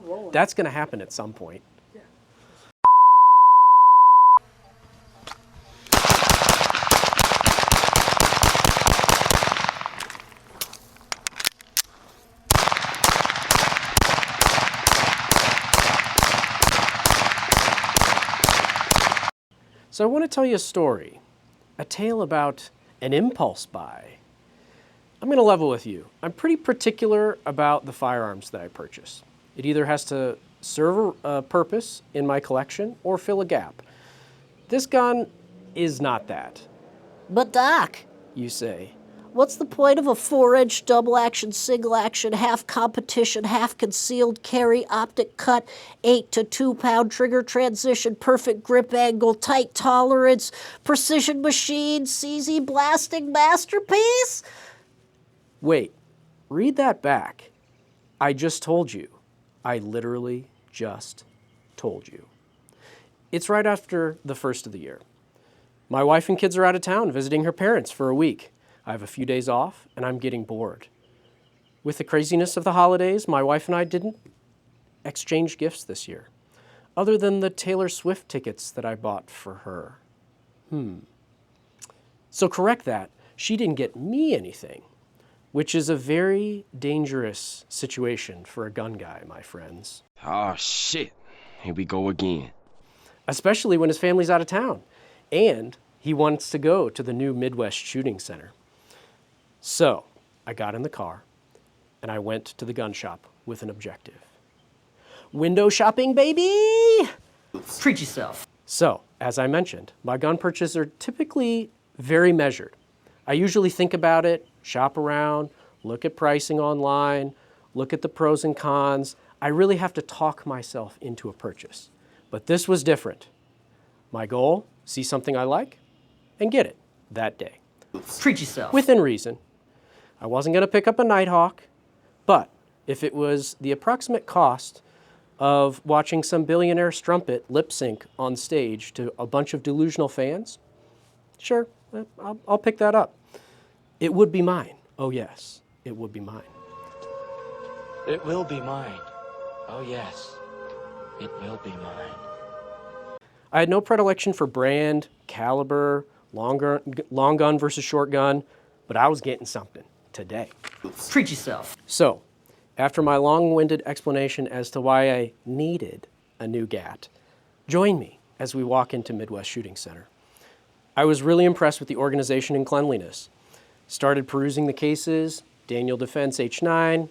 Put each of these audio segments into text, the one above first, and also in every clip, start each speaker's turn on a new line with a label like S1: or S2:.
S1: rolling.
S2: That's going to happen at some point.
S1: Yeah.
S2: So I want to tell you a story, a tale about an impulse buy. I'm going to level with you. I'm pretty particular about the firearms that I purchase. It either has to serve a purpose in my collection or fill a gap. This gun is not that,
S3: But Doc,
S2: you say.
S3: what's the point of a 4-inch double-action, single-action, half-competition, half-concealed carry, optic cut, 8 to 2-pound trigger transition, perfect grip angle, tight tolerance, precision machine, CZ blasting masterpiece?
S2: Wait, read that back. I just told you. I literally just told you. It's right after the first of the year. My wife and kids are out of town visiting her parents for a week. I have a few days off, and I'm getting bored. With the craziness of the holidays, my wife and I didn't exchange gifts this year, other than the Taylor Swift tickets that I bought for her. So correct that. She didn't get me anything, which is a very dangerous situation for a gun guy, my friends.
S4: Oh, shit. Here we go again.
S2: Especially when his family's out of town, and he wants to go to the new Midwest Shooting Center. So I got in the car and I went to the gun shop with an objective. Window shopping, baby!
S1: Treat yourself.
S2: So, as I mentioned, my gun purchases are typically very measured. I usually think about it, shop around, look at pricing online, look at the pros and cons. I really have to talk myself into a purchase. But this was different. My goal, see something I like, and get it that day.
S1: Treat yourself.
S2: Within reason. I wasn't going to pick up a Nighthawk, but if it was the approximate cost of watching some billionaire strumpet lip sync on stage to a bunch of delusional fans, sure, I'll pick that up. It would be mine. Oh yes, it would be mine.
S5: It will be mine. Oh yes, it will be mine.
S2: I had no predilection for brand, caliber, long gun versus short gun, but I was getting something today.
S1: Treat yourself.
S2: So, after my long-winded explanation as to why I needed a new GAT, join me as we walk into Midwest Shooting Center. I was really impressed with the organization and cleanliness. Started perusing the cases, Daniel Defense H9,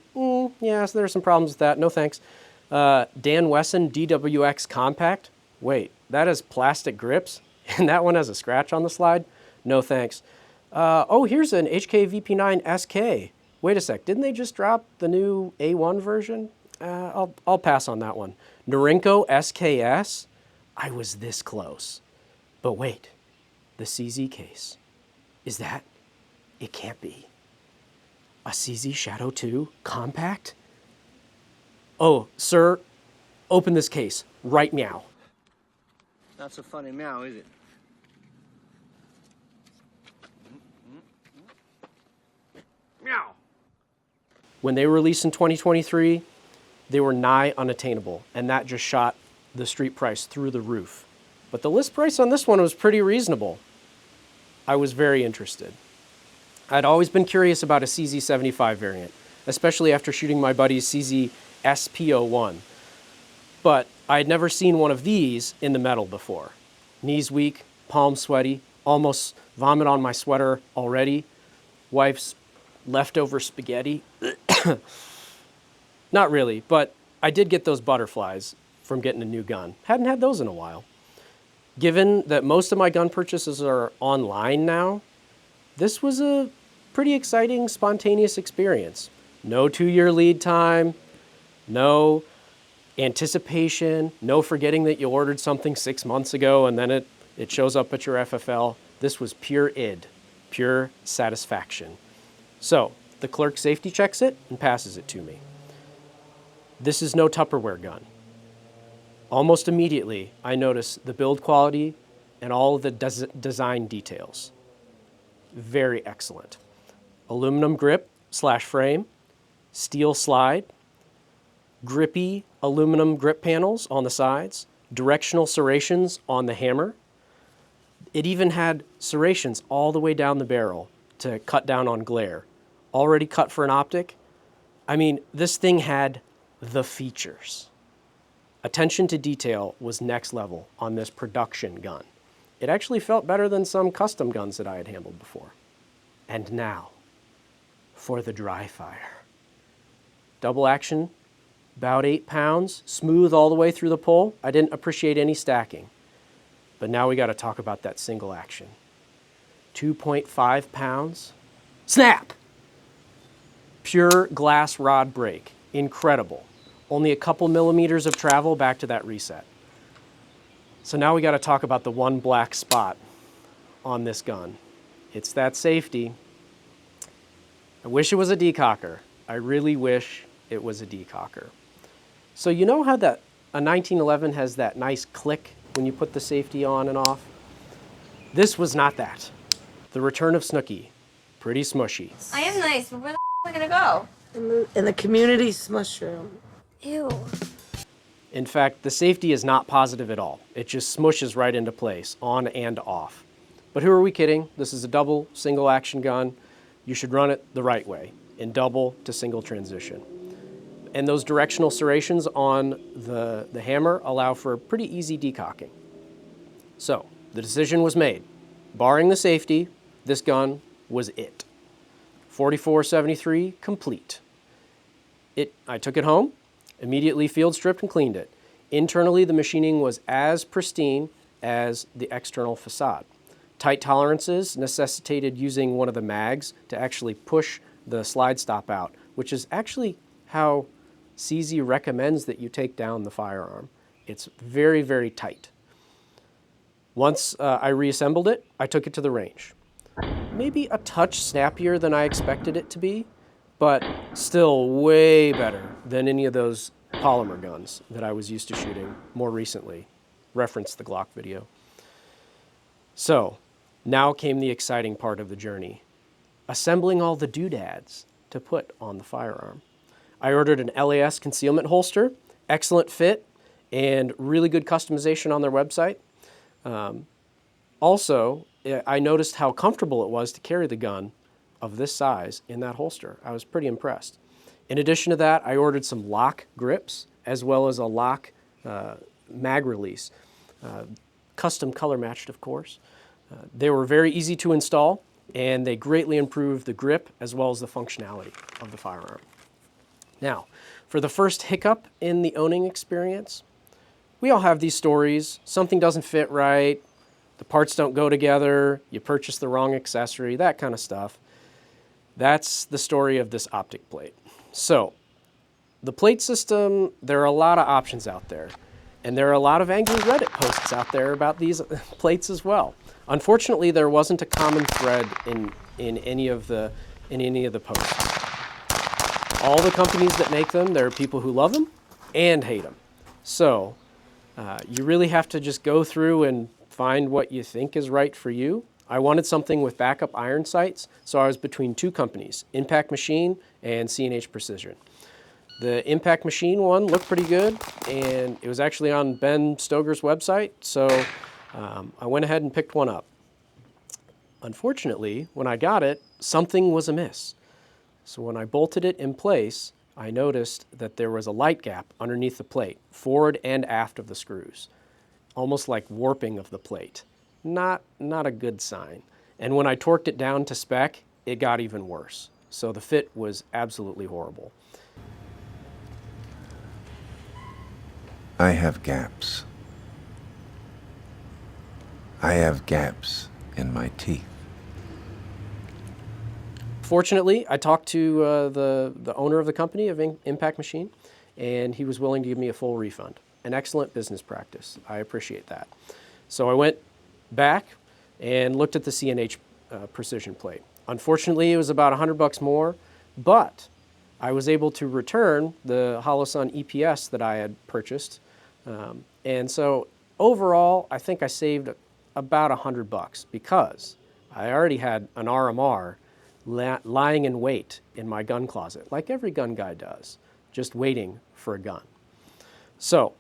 S2: yes, there are some problems with that, no thanks. Dan Wesson DWX Compact, wait, that has plastic grips? And that one has a scratch on the slide? No thanks. Oh, here's an HK VP9 SK. Wait a sec, didn't they just drop the new A1 version? I'll pass on that one. Norinco SKS? I was this close. But wait, the CZ case. Is that? It can't be. A CZ Shadow 2 compact? Oh, sir, open this case right now.
S6: Not so funny meow, is it? Meow.
S2: When they were released in 2023, they were nigh unattainable, and that just shot the street price through the roof. But the list price on this one was pretty reasonable. I was very interested. I'd always been curious about a CZ75 variant, especially after shooting my buddy's CZ SP01. But I had never seen one of these in the metal before. Knees weak, palms sweaty, almost vomit on my sweater already. Wife's leftover spaghetti. Not really, but I did get those butterflies from getting a new gun. Hadn't had those in a while. Given that most of my gun purchases are online now, this was a pretty exciting, spontaneous experience. No 2-year lead time, no anticipation, no forgetting that you ordered something 6 months ago and then it shows up at your FFL. This was pure id, pure satisfaction. So the clerk safety checks it and passes it to me. This is no Tupperware gun. Almost immediately, I notice the build quality and all of the design details. Very excellent. Aluminum grip / frame, steel slide, grippy aluminum grip panels on the sides, directional serrations on the hammer. It even had serrations all the way down the barrel to cut down on glare. Already cut for an optic. I mean, this thing had the features. Attention to detail was next level on this production gun. It actually felt better than some custom guns that I had handled before. And now, for the dry fire. Double action, about 8 pounds, smooth all the way through the pull. I didn't appreciate any stacking. But now we got to talk about that single action. 2.5 pounds, snap! Pure glass rod break, incredible. Only a couple millimeters of travel back to that reset. So now we got to talk about the one black spot on this gun. It's that safety. I wish it was a decocker. I really wish it was a decocker. So you know how that a 1911 has that nice click when you put the safety on and off? This was not that. The return of Snooki. Pretty smushy.
S7: I am nice, but where the am I gonna go?
S8: In the community smush room.
S7: Ew.
S2: In fact, the safety is not positive at all. It just smushes right into place, on and off. But who are we kidding? This is a double single action gun. You should run it the right way, in double to single transition. And those directional serrations on the hammer allow for pretty easy decocking. So the decision was made. Barring the safety, this gun was it. 4473 complete. I took it home, immediately field stripped and cleaned it. Internally, the machining was as pristine as the external facade. Tight tolerances necessitated using one of the mags to actually push the slide stop out, which is actually how CZ recommends that you take down the firearm. It's very, very tight. Once I reassembled it, I took it to the range. Maybe a touch snappier than I expected it to be, but still way better than any of those polymer guns that I was used to shooting more recently. Reference the Glock video. So, now came the exciting part of the journey. Assembling all the doodads to put on the firearm. I ordered an LAS concealment holster, excellent fit, and really good customization on their website. Also, I noticed how comfortable it was to carry the gun of this size in that holster. I was pretty impressed. In addition to that, I ordered some lock grips as well as a lock mag release. Custom color matched, of course. They were very easy to install, and they greatly improved the grip as well as the functionality of the firearm. Now, for the first hiccup in the owning experience, we all have these stories. Something doesn't fit right, the parts don't go together, you purchase the wrong accessory, that kind of stuff. That's the story of this optic plate. So, the plate system, there are a lot of options out there. And there are a lot of angry Reddit posts out there about these plates as well. Unfortunately, there wasn't a common thread in any of the posts. All the companies that make them, there are people who love them and hate them. So you really have to just go through and find what you think is right for you. I wanted something with backup iron sights, so I was between two companies, Impact Machine and C&H Precision. The Impact Machine one looked pretty good, and it was actually on Ben Stoger's website, so I went ahead and picked one up. Unfortunately, when I got it, something was amiss. So when I bolted it in place, I noticed that there was a light gap underneath the plate, forward and aft of the screws, almost like warping of the plate. Not a good sign. And when I torqued it down to spec, it got even worse. So the fit was absolutely horrible.
S9: I have gaps. I have gaps in my teeth.
S2: Fortunately, I talked to the owner of the company of Impact Machine, and he was willing to give me a full refund. An excellent business practice. I appreciate that. So I went back and looked at the C&H Precision plate. Unfortunately, it was about $100 more, but I was able to return the Holosun EPS that I had purchased. And so overall, I think I saved about $100 because I already had an RMR lying in wait in my gun closet, like every gun guy does. just waiting for a gun. So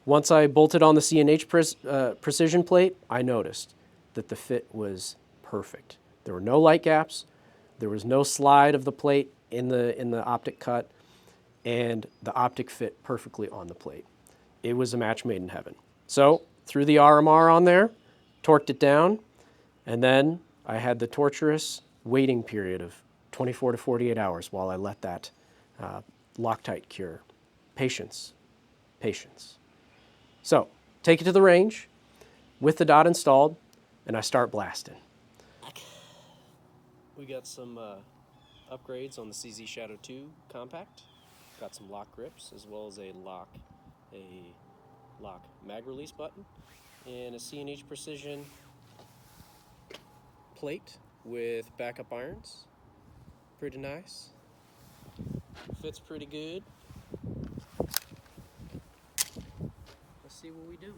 S2: once I bolted on the C&H precision plate, I noticed that the fit was perfect. There were no light gaps, there was no slide of the plate in the optic cut, and the optic fit perfectly on the plate. It was a match made in heaven. So threw the RMR on there, torqued it down, and then I had the torturous waiting period of 24 to 48 hours while I let that Loctite cure. Patience, patience. So take it to the range with the dot installed, and I start blasting. We got some upgrades on the CZ Shadow 2 Compact. Got some lock grips as well as a lock mag release button and a C&H Precision plate with backup irons. Pretty nice. Fits pretty good. Let's see what we do.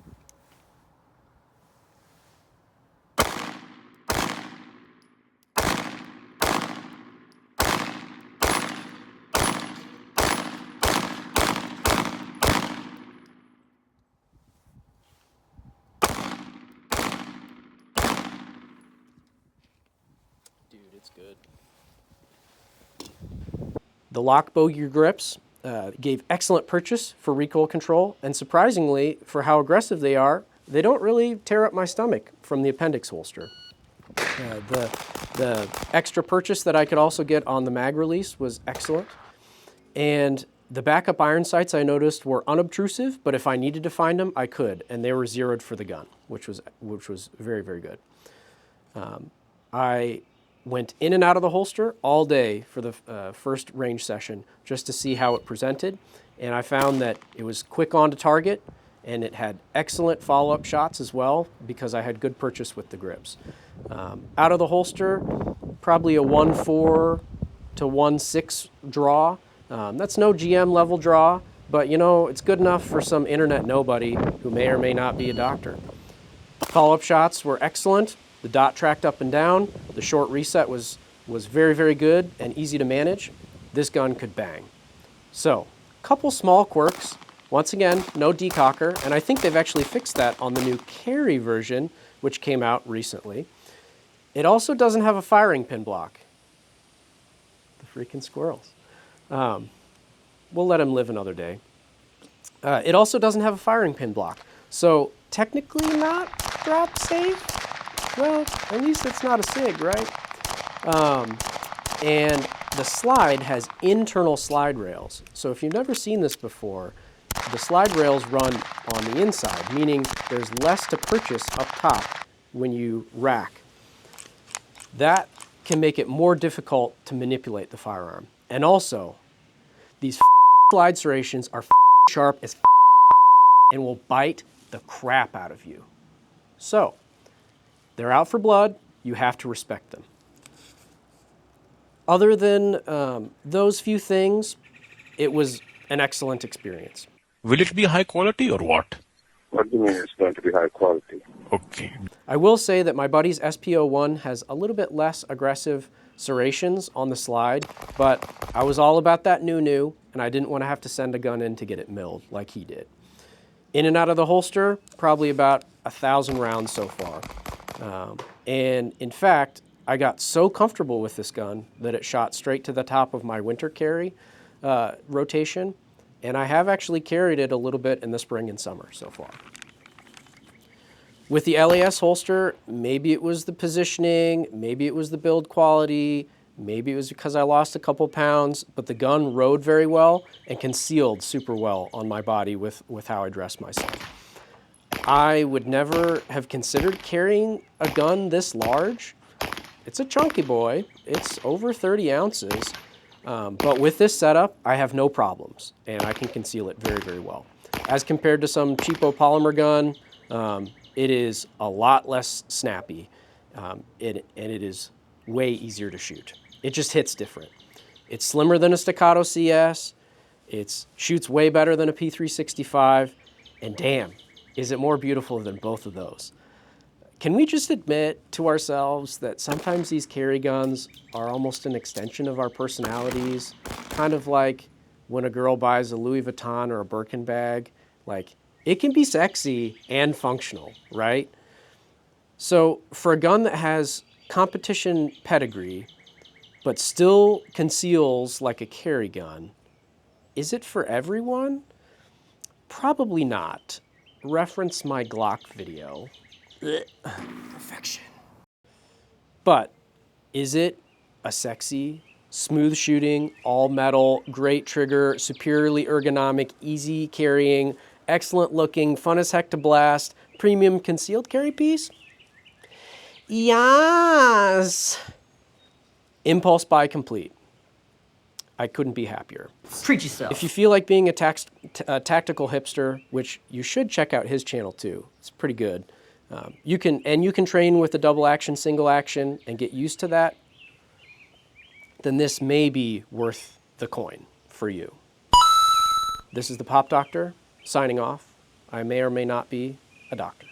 S2: Dude, it's good. The lock bogey grips gave excellent purchase for recoil control, and surprisingly, for how aggressive they are, they don't really tear up my stomach from the appendix holster. The extra purchase that I could also get on the mag release was excellent, and the backup iron sights I noticed were unobtrusive, but if I needed to find them, I could, and they were zeroed for the gun, which was very, very good. I went in and out of the holster all day for the first range session just to see how it presented, and I found that it was quick on to target, and it had excellent follow-up shots as well because I had good purchase with the grips. Out of the holster, probably a 1.4 to 1.6 draw. That's no GM level draw, but you know, it's good enough for some internet nobody who may or may not be a doctor. Follow-up shots were excellent. The dot tracked up and down. The short reset was very, very good and easy to manage. This gun could bang. So, couple small quirks. Once again, no decocker, and I think they've actually fixed that on the new carry version, which came out recently. It also doesn't have a firing pin block. The freaking squirrels. We'll let them live another day. It also doesn't have a firing pin block. So, technically not drop safe. Well, at least it's not a SIG, right? And the slide has internal slide rails. So if you've never seen this before, the slide rails run on the inside, meaning there's less to purchase up top when you rack. That can make it more difficult to manipulate the firearm. And also, these slide serrations are sharp as and will bite the crap out of you. So, they're out for blood, you have to respect them. Other than those few things, it was an excellent experience.
S10: Will it be high quality or what?
S11: What do you mean it's going to be high quality?
S10: Okay.
S2: I will say that my buddy's SP01 has a little bit less aggressive serrations on the slide, but I was all about that new, and I didn't want to have to send a gun in to get it milled like he did. In and out of the holster, probably about 1,000 rounds so far. And in fact, I got so comfortable with this gun that it shot straight to the top of my winter carry rotation, and I have actually carried it a little bit in the spring and summer so far. With the LAS holster, maybe it was the positioning, maybe it was the build quality, maybe it was because I lost a couple pounds, but the gun rode very well and concealed super well on my body with how I dressed myself. I would never have considered carrying a gun this large. It's a chunky boy. It's over 30 ounces. But with this setup, I have no problems, and I can conceal it very, very well. As compared to some cheapo polymer gun, it is a lot less snappy, and it is way easier to shoot. It just hits different. It's slimmer than a Staccato CS. It shoots way better than a P365, and damn, is it more beautiful than both of those. Can we just admit to ourselves that sometimes these carry guns are almost an extension of our personalities? Kind of like when a girl buys a Louis Vuitton or a Birkin bag, like, it can be sexy and functional, right? So for a gun that has competition pedigree, but still conceals like a carry gun, is it for everyone? Probably not. Reference my Glock video. Ugh. Perfection. But is it a sexy, smooth shooting, all metal, great trigger, superiorly ergonomic, easy carrying, excellent looking, fun as heck to blast, premium concealed carry piece? Yes. Impulse buy complete. I couldn't be happier.
S1: Treat yourself.
S2: If you feel like being a tactical hipster, which you should check out his channel too, it's pretty good. You can train with the double action, single action, and get used to that. Then this may be worth the coin for you. This is the Pop Doctor signing off. I may or may not be a doctor.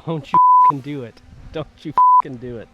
S2: Don't you f***ing do it. Don't you f***ing do it.